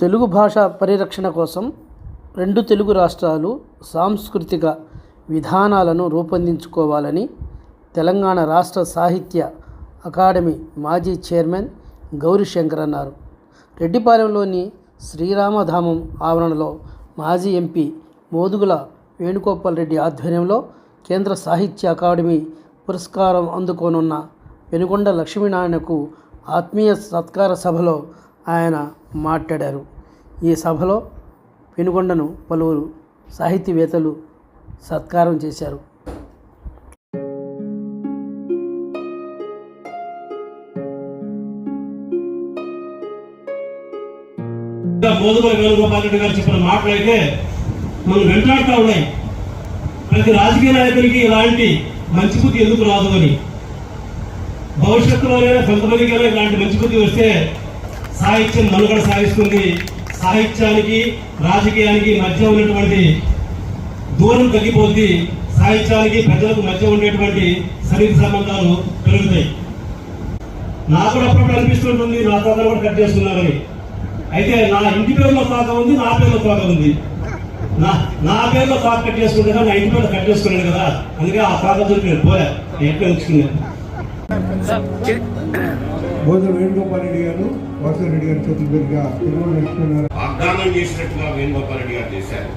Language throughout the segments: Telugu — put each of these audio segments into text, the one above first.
తెలుగు భాష పరిరక్షణ కోసం రెండు తెలుగు రాష్ట్రాలు సాంస్కృతిక విధానాలను రూపొందించుకోవాలని తెలంగాణ రాష్ట్ర సాహిత్య అకాడమీ మాజీ చైర్మన్ గౌరీశంకర్ అన్నారు. రెడ్డిపాలెంలోని శ్రీరామధామం ఆవరణలో మాజీ ఎంపీ మోదుగుల వేణుగోపాల్ రెడ్డి ఆధ్వర్యంలో కేంద్ర సాహిత్య అకాడమీ పురస్కారం అందుకోనున్న పెనుగొండ లక్ష్మీనారాయణకు ఆత్మీయ సత్కార సభలో ఆయన మాట్లాడారు. ఈ సభలో పెనుగొండను పలువురు సాహితీవేత్తలు సత్కారం చేశారు. మోదుగుల వేణుగోపాల్ రెడ్డి గారు చెప్పిన మాటలైతే మనం వెంటాడుతూ ఉన్నాయి. ప్రతి రాజకీయ నాయకుడికి ఇలాంటి మంచి బుద్ధి ఎందుకు రాదు అని, భవిష్యత్తులోనే కొంతమందికి ఇలాంటి మంచి బుద్ధి వస్తే సాహిత్యం మనుగడ సాగిస్తుంది. సాహిత్యానికి రాజకీయానికి మధ్య ఉన్నటువంటి దూరం తగ్గిపోద్ది. సాహిత్యానికి ప్రజలకు మధ్య ఉండేటువంటి సన్నిహిత సంబంధాలు పెరుగుతాయి. నాకు కూడా అప్పుడప్పుడు అనిపిస్తుంటుంది, నా తోటలు కూడా కట్ చేస్తున్నారని. అయితే నా ఇంటి పేరులో తోక ఉంది, నా పేరులో తోక ఉంది. నా పేరులో తోక కట్ చేసుకుంటే నా ఇంటి పేరులో కట్ చేసుకున్నాను కదా, అందుకే ఆ తోక దొరికి నేను పోయా, ఎక్కడ వచ్చుకున్నాను. మోదుగుల వేణుగోపాల్ రెడ్డి గారు వాసుదేవ్ రెడ్డి గారి చేతుల మీదుగా వాగ్దానం చేసినట్టుగా వేణుగోపాల్ రెడ్డి గారు చేశారు.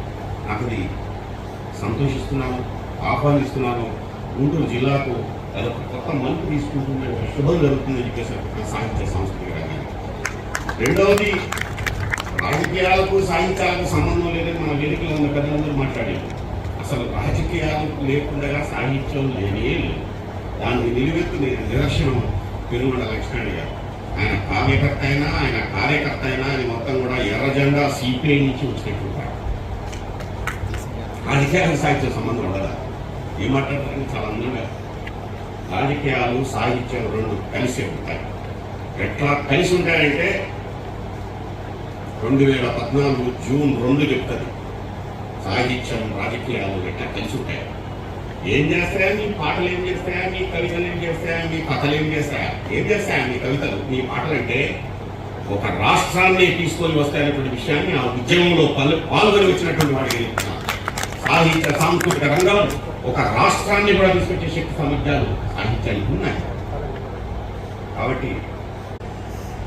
నాకు అది సంతోషిస్తున్నాను, ఆహ్వానిస్తున్నాను. గుంటూరు జిల్లాకు అదొక కొత్త మలుపు తీసుకుంటున్న శుభం జరుగుతుందని చెప్పేసి సాహిత్య సాంస్కృతిక రంగాన్ని. రెండవది, రాజకీయాలకు సాహిత్యాలకు సంబంధం లేదని మన వేదికలో ఉన్న పెద్దలందరూ మాట్లాడారు. అసలు రాజకీయాలకు లేకుండా సాహిత్యం లేనే లేదు. దానికి నిలువెత్తు నిదర్శనం పెనుగొండ లక్ష్మణ్ గారు. ఆయన కావ్యకర్త అయినా, ఆయన కార్యకర్త అయినా, ఆయన మొత్తం కూడా ఎర్ర జెండా సిపిఐ నుంచి వచ్చినట్టు. రాజకీయాలకు సాహిత్యం సంబంధం ఉండదా? ఏం మాట్లాడతారని చాలా అందంగా. రాజకీయాలు సాహిత్యం రెండు కలిసే ఉంటాయి. ఎట్లా కలిసి ఉంటాయంటే 2014 జూన్ 2 చెప్తుంది సాహిత్యం రాజకీయాలు ఎట్లా కలిసి ఉంటాయి. ఏం చేస్తాయా మీ పాటలు, ఏం చేస్తాయా మీ కవితలు, ఏం చేస్తాయా మీ కథలు, ఏం చేస్తాయా మీ కవితలు, మీ పాటలు అంటే ఒక రాష్ట్రాన్ని తీసుకొని వస్తాయనేటువంటి విషయాన్ని ఆ ఉద్యమంలో పాల్గొని వచ్చినటువంటి వాడికి సాహిత్య సాంస్కృతిక రంగంలో ఒక రాష్ట్రాన్ని కూడా తీసుకొచ్చే శక్తి సామర్థ్యాలు సాహిత్యానికి ఉన్నాయి. కాబట్టి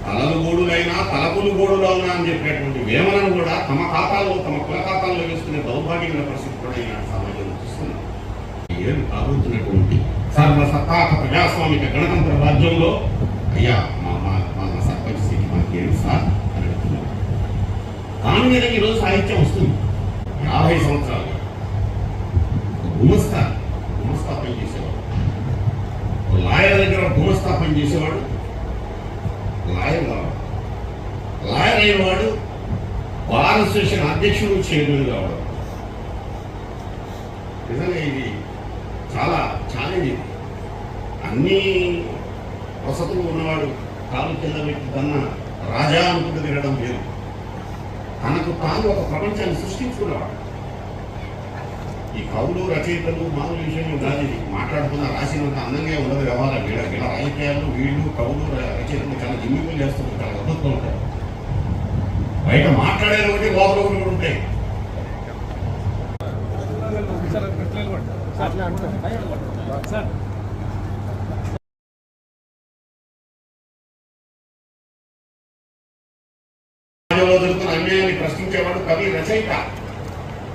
తలలు గోడులైనా తలపులు గోడులవునా అని చెప్పినటువంటి వేమనను కూడా తమ ఖాతాల్లో, తమ కుల ఖాతాల్లో వేసుకునే దౌర్భాగ్యమైన పరిస్థితి కూడా ఈనాడు సమాజంలో చూస్తున్నాం. ఏం కాబోతున్నటువంటి సర్వసత్తాక ప్రజాస్వామిక గణతంత్ర రాజ్యంలో అయ్యా మా సర్పంచ్ సీట్ మనకి ఏమి సార్ అని అడుగుతున్నాం. దాని మీద ఈరోజు సాహిత్యం వస్తుంది. 50 సంవత్సరాలు గుమస్తా పనిచేసేవాడు, లాయర్ దగ్గర గుమస్తా పనిచేసేవాడు, లాయర్ అయినవాడు బార్ అసోసియేషన్ అధ్యక్షుడు, చైర్మన్ కావడం. నిజంగా ఇది చాలా ఛాలెంజ్. ఇది అన్ని వసతులు ఉన్నవాడు కాలు కింద పెట్టి తన రాజా అనుకుంటూ తిరగడం లేదు. తనకు తాను ఒక ప్రపంచాన్ని సృష్టించుకున్నవాడు. ఈ కవులు రచయితలు మామూలు విషయం కాదు. మాట్లాడుతున్న రాసినంత అందంగా ఉండదు వ్యవహారం. వీళ్ళ రాజకీయాలు వీళ్ళు కవులు రచయితలు చాలా జిమ్మికులు చేస్తుంటారు, చాలా అద్భుతంగా ఉంటారు. బయట మాట్లాడేది ఒకటి, లోపల ఒకటి ఉంటాయి. జరుగుతున్న అన్యాయాన్ని ప్రశ్నించేవాడు కవి, రచయిత.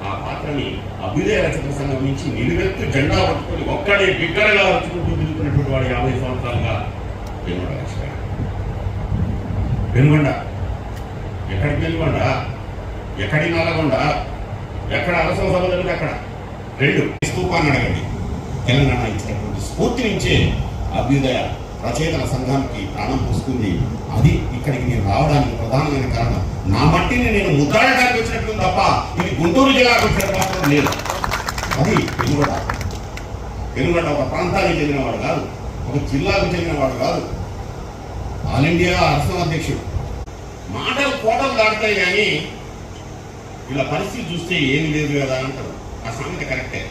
ఆ పాత్రని అభ్యుదయ రచయిత సంఘం నుంచి నిలువెత్తు జెండా పట్టుకొని ఒక్కడే బిగ్గరగా రచుకుంటూ తిరుగుతున్నటువంటి వాడు 50 సంవత్సరాలుగా పెనుగొండ లక్ష్మణ్. పెనుగొండ ఎక్కడికి పెనుగొండ, ఎక్కడి నల్లగొండ, ఎక్కడ అలసం సభ జరిగితే అక్కడ 2 స్తూపాన్ని అడగండి. తెలంగాణ ఇచ్చినటువంటి స్ఫూర్తి నుంచే అభ్యుదయ రచయితల సంఘానికి ప్రాణం పోసుకుంది. అది ఇక్కడికి నేను రావడానికి ప్రధానమైన కారణం. నా మట్టిని నేను ముద్రాడడానికి వచ్చినట్లు తప్ప ఇది గుంటూరు జిల్లాకు వచ్చిన మాత్రం లేదు. అది పెనుగొండ ఒక ప్రాంతానికి చెందినవాడు కాదు, ఒక జిల్లాకు చెందినవాడు కాదు, ఆల్ ఇండియా అర్సం అధ్యక్షుడు. మాటలు కోటలు దాటుతాయి కానీ ఇలా పరిస్థితి చూస్తే ఏమి లేదు కదా అంటారు. ఆ సామెత కరెక్టే.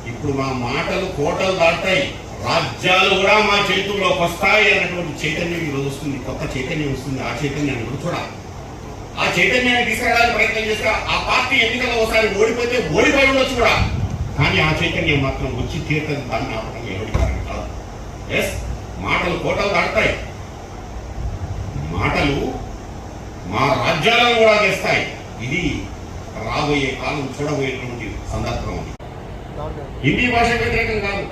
ఇప్పుడు మా మాటలు కోటలు దాటుతాయి, రాజ్యాలు కూడా మా చేతుల్లోకి వస్తాయి అన్నటువంటి చైతన్యం ఈరోజు వస్తుంది. కొత్త చైతన్యం వస్తుంది. ఆ చైతన్యాన్ని కూడా చూడాలి. ఆ చైతన్యాన్ని తీసుకురావడానికి ప్రయత్నం చేస్తే ఆ పార్టీ ఎన్నికల్లో ఒకసారి ఓడిపోతే ఓడిపోయి ఉండొచ్చు కూడా, కానీ ఆ చైతన్యం మాత్రం వచ్చి తీరుతుంది. దాన్ని ఆపడం ఎవరి కారణం కాదు. ఎస్, మాటలు కోటలు దాటుతాయి, మాటలు మా రాజ్యాలను కూడా చేస్తాయి. ఇది రాబోయే కాలం చూడబోయేటువంటి సందర్భం. హిందీ భాష వ్యతిరేకం కాదు,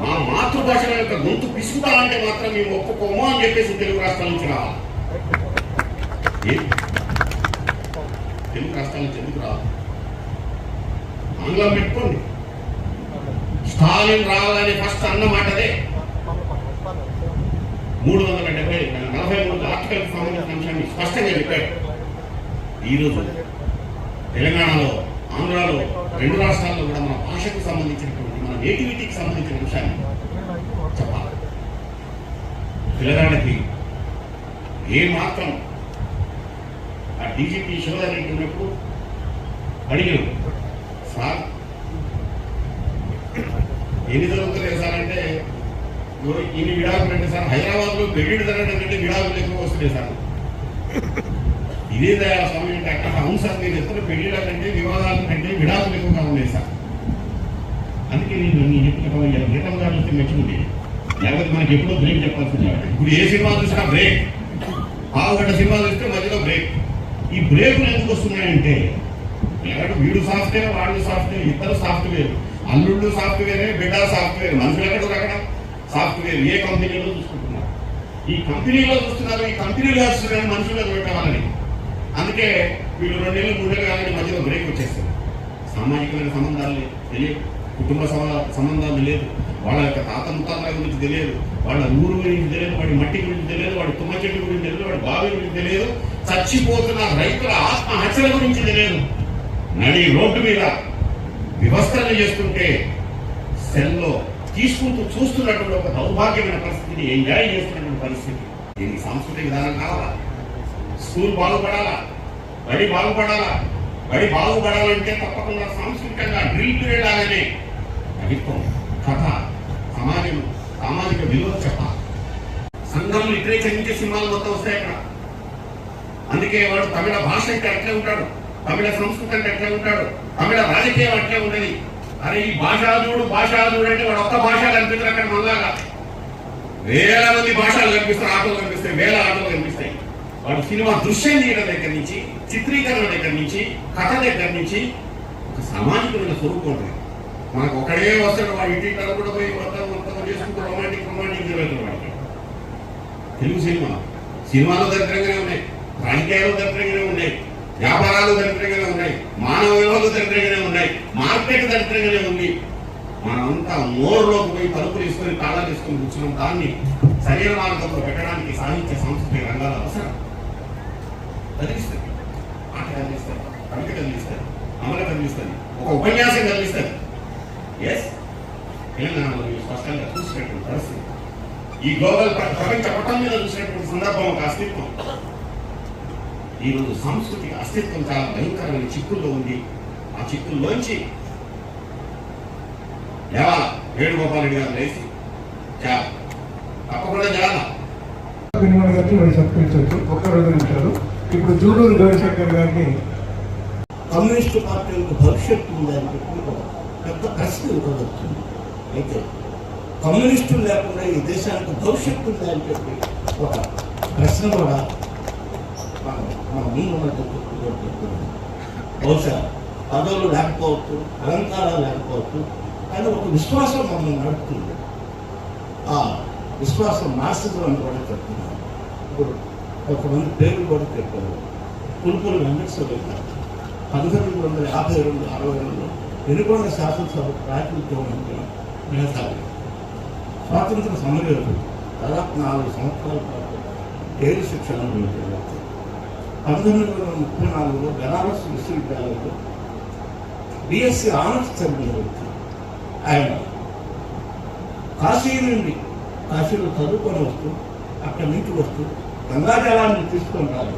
మా మాతృభాషల యొక్క గొంతు పిసుకుతామంటే మాత్రం మేము ఒప్పుకోమో అని చెప్పేసి తెలుగు రాష్ట్రాల నుంచి రావాలి. తెలుగు రాష్ట్రాల నుంచి ఎందుకు రావాలి? ఆంగ్లం పెట్టుకోండి. స్టాలిన్ రావాలని ఫస్ట్ అన్న మాటదే 343 ఆర్టికల్కి సంబంధించిన అంశాన్ని స్పష్టంగా చెప్పాడు. ఈరోజు తెలంగాణలో, ఆంధ్రాలో, 2 రాష్ట్రాల్లో కూడా మన భాషకు సంబంధించినటువంటి, మన నేటివిటీకి సంబంధించిన అంశాన్ని చెప్పాలి. పిల్లగాడికి ఏ మాత్రం ఆ డీజీపీ శివధర్ రెడ్డి ఉన్నప్పుడు అడిగాడు, సార్ ఎన్ని జరుగుతున్నాయి సార్ అంటే, ఇన్ని విడాకులు అంటే సార్ హైదరాబాద్లో పెళ్లిళ్ళు జరగడం కంటే విడాకులు ఎక్కువ వస్తున్నాయి సార్. ఇదే స్వామి అంటే అక్కడ అవును సార్, మీరు ఎత్తున పెళ్లిళ్ళ కంటే వివాదాల కంటే విడాకులు ఎక్కువగా ఉన్నాయి సార్. అందుకే నేను చెప్పిన గీతం గారు వస్తే మెచ్చుకుంటే, లేకపోతే మనకి ఎప్పుడో బ్రేక్ చెప్పాల్సింది. ఇప్పుడు ఏ సినిమా చూసినా బ్రేక్, 1/2 గంట సినిమా చూస్తే మధ్యలో బ్రేక్. ఈ బ్రేకులు ఎందుకు వస్తున్నాయంటే, వీడు సాఫ్ట్వేర్, వాడు సాఫ్ట్వేర్, ఇద్దరు సాఫ్ట్వేర్, అల్లుళ్ళు సాఫ్ట్వేరే, బిడ్డ సాఫ్ట్వేర్, మనుషులు అక్కడ సాఫ్ట్వేర్ ఏ కంపెనీలో చూసుకుంటున్నారు. ఈ కంపెనీలో చూస్తున్నారు, ఈ కంపెనీలో వస్తున్నారు మనుషులకు పెట్టాలని. అందుకే వీళ్ళు 2 నెలలు 3 నెలలు కాగానే మధ్యలో బ్రేక్ వచ్చేస్తారు. సామాజికమైన సంబంధాలు తెలియదు, కుటుంబ సంబంధాలు లేదు, వాళ్ళ యొక్క తాత ముత్తాతల గురించి తెలియదు, వాళ్ళ ఊరు గురించి తెలియదు, వాడి మట్టి గురించి తెలియదు, వాడి తుమ్మ చెట్టు గురించి తెలియదు, వాడి బావి గురించి తెలియదు, చచ్చిపోతున్న రైతుల ఆత్మహత్యల గురించి తెలియదు. నడి రోడ్డు మీద వ్యవస్థలు చేస్తుంటే సెల్లో తీసుకుంటూ చూస్తున్నటువంటి ఒక దౌర్భాగ్యమైన పరిస్థితిని ఎంజాయ్ చేస్తున్నటువంటి పరిస్థితి. దీనికి సాంస్కృతిక విధానం కావాలా? స్కూల్ బాగుపడాలా, బడి బాగుపడాలా. బడి బాగుపడాలంటే తప్పకుండా సాంస్కృతికంగా డ్రిల్ పీరియడ్ లాగానే కవిత్వం, కథ, సమాజం, సామాజిక విలువలు చెప్పాలి. సంఘం లిటరేచర్ నుంచి సినిమాలు మొత్తం వస్తాయి అక్కడ. అందుకే వాడు తమిళ భాష అయితే అట్లే ఉంటాడు, తమిళ సంస్కృతి అంటే అట్లే ఉంటాడు, తమిళ రాజకీయం అట్లే ఉండేది. అరే ఈ భాషాదుడు అంటే వాడు ఒక్క భాష కనిపిస్తారు అక్కడ. మనలాగా వేల మంది భాషలు కనిపిస్తారు, ఆటోలు కనిపిస్తాయి, వేల ఆటోలు కనిపిస్తాయి. వాడు సినిమా దృశ్యం తీయడం దగ్గర నుంచి, చిత్రీకరణ దగ్గర నుంచి, కథ దగ్గర నుంచి ఒక సామాజికమైన స్వరూపం ఉంటుంది. మనకు ఒకడే వస్తాడు, వాడు ఇంటి కూడా పోయి మొత్తం చేసుకుంటూ రొమాంటిక్ జరుగుతుంది వాడికి. తెలుగు సినిమాలు దరిద్రంగానే ఉన్నాయి, రాజకీయాలు దరిద్రంగానే ఉన్నాయి, వ్యాపారాలు దరిద్రంగానే ఉన్నాయి, మానవ విలువలు దరిద్రంగానే ఉన్నాయి, మార్కెట్ దరిద్రంగానే ఉంది. మనమంతా మోర్లోకి పోయి తలుపులు తీసుకొని తాళాలు తీసుకొని కూర్చున్నాం. దాన్ని సరైన మార్గంలో పెట్టడానికి సాహిత్య సాంస్కృతిక రంగాల అవసరం. కదిలిస్తుంది, ఆట కదిలిస్తుంది, కవిత కదిలిస్తుంది, అమలు కదిలిస్తుంది, ఒక ఉపన్యాసం కదిలిస్తుంది. ఎస్, తెలంగాణలో స్పష్టంగా చూసినటువంటి పరిస్థితి, ఈ గ్లోబల్ ప్రపంచ పట్టం మీద చూసినటువంటి సందర్భం, ఒక అస్తిత్వం. ఈరోజు సాంస్కృతిక అస్తిత్వం చాలా భయంకరమైన చిక్కుల్లో ఉంది. ఆ చిక్కుల్లోంచి లేవాల. వేణుగోపాల్ రెడ్డి గారు లేచి తప్పకుండా చేయాలా. సత్కరించవచ్చు. ఒక్క 2 నిమిషాలు. ఇప్పుడు జూడూరు గౌరీశంకర్ గారిని, కమ్యూనిస్టు పార్టీలకు భవిష్యత్తు ఉందని చెప్పి పెద్ద ప్రశ్న ఇవ్వబడుతుంది. అయితే కమ్యూనిస్టులు లేకుండా ఈ దేశానికి భవిష్యత్తు ఉందని చెప్పి ఒక ప్రశ్న కూడా మన ముందు బహుశా పదవులు లేకపోవచ్చు, అలంకారాలు లేకపోవచ్చు, కానీ ఒక విశ్వాసం మమ్మల్ని నడుపుతుంది. ఆ విశ్వాసం మార్క్సిజం అని కూడా చెప్తున్నారు. ఇప్పుడు కొంతమంది పేర్లు కూడా చెప్పారు. పులుపులు వెంకటేశ్వర గారు 1952-62 వెనుకొండ శాసనసభ ప్రాతినిధ్యం మేధావి, స్వాతంత్ర సమరయోధుడు, దాదాపు 4 సంవత్సరాల పాటు జైలు శిక్షణ అనుభవించారు. 1934లో బెనారస్ విశ్వవిద్యాలయంలో బిఎస్సీ ఆనర్స్ చదివిన వ్యక్తి. ఆయన కాశీలో చదువుకొని వస్తూ, అక్కడి నుంచి వస్తూ గంగాజలాన్ని తీసుకొని రాలి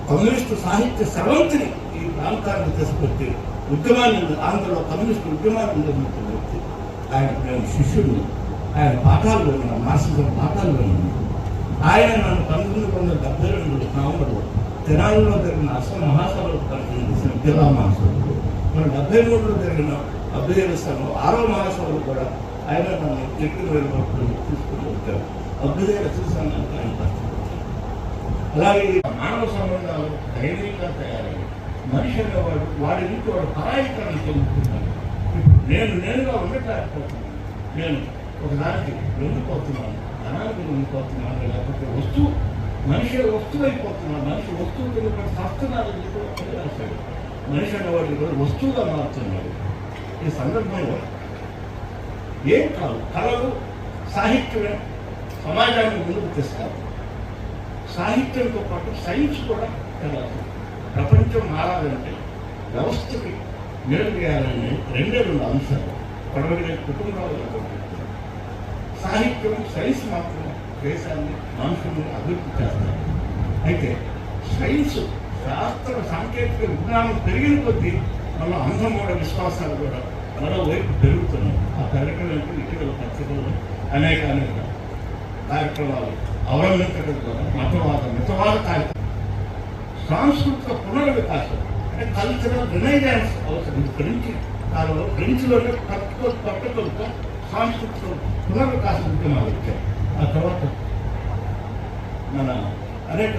కమ్యూనిస్టు సాహిత్య స్రవంతిని ఈ ప్రాంతాన్ని తీసుకొచ్చి ఉద్యమాన్ని, ఆంధ్రలో కమ్యూనిస్టు ఉద్యమాన్ని నిర్మించిన వ్యక్తి. ఆయన శిష్యుడిని, ఆయన పాఠాలు విన్నాను, మార్క్సిజం పాఠాలు విన్నాను. ఆయన నన్ను 1972 నవంబర్లో తెనాలిలో జరిగిన అసలు మహాసభలు పరిశీలించిన జిల్లా మహాసభలు, మన 73లో జరిగిన 77 సభలు 6వ మహాసభలు కూడా ఆయన నన్ను చెట్టు వెళ్ళబట్టుకుని తీసుకుని వచ్చారు. అభ్యుదయ చూసాను ఆయన పరిస్థితి. అలాగే మానవ సంబంధాలు ధైర్యంగా తయారయ్యాయి. మనిషి అనేవాడు వాడి నుంచి వాడు పరాయీకరణ చెందుతున్నాడు. ఇప్పుడు నేనుగా ఉండలేకపోతున్నాను. నేను ఒకదానికి లొంగిపోతున్నాను, ధనానికి లొంగిపోతున్నాను, లేకపోతే మనిషి వస్తువు అయిపోతున్నాడు. మనిషి వస్తువు కింద శాస్త్రాలు రాశాడు. మనిషి అనేవాడు ఈరోజు వస్తువుగా మారుతున్నాడు. ఈ సందర్భంలో ఏం కాదు, కళలు సాహిత్యమే సమాజాన్ని ముందుకు తెస్తారు. సాహిత్యంతో పాటు సైన్స్ కూడా తెలాలి. ప్రపంచం మారాలంటే వ్యవస్థకి మేలు చేయాలని 2 అంశాలు పడవడిన కుటుంబాలు. సాహిత్యం సైన్స్ మాత్రం దేశాన్ని మనుషుల్ని అభివృద్ధి చేస్తారు. అయితే సైన్స్ శాస్త్ర సాంకేతిక విజ్ఞానం పెరిగిన కొద్దీ మన అంధమూఢ విశ్వాసాలు కూడా మరోవైపు పెరుగుతున్నాయి. ఆ పెరగడానికి ఇటీవల పత్రికల్లో అనేక కార్యక్రమాలు అవలంబించడం ద్వారా మితవాద కార్యక్రమం, సాంస్కృతిక పునర్వికాసం అంటే కల్చరల్ రినైజెన్స్ అవసరం. ఫ్రెంచ్లోనే పట్టుకొలతో సాంస్కృతిక పునర్వికాసం ఉద్యమాలు వచ్చాయి. ఆ తర్వాత మన అనేక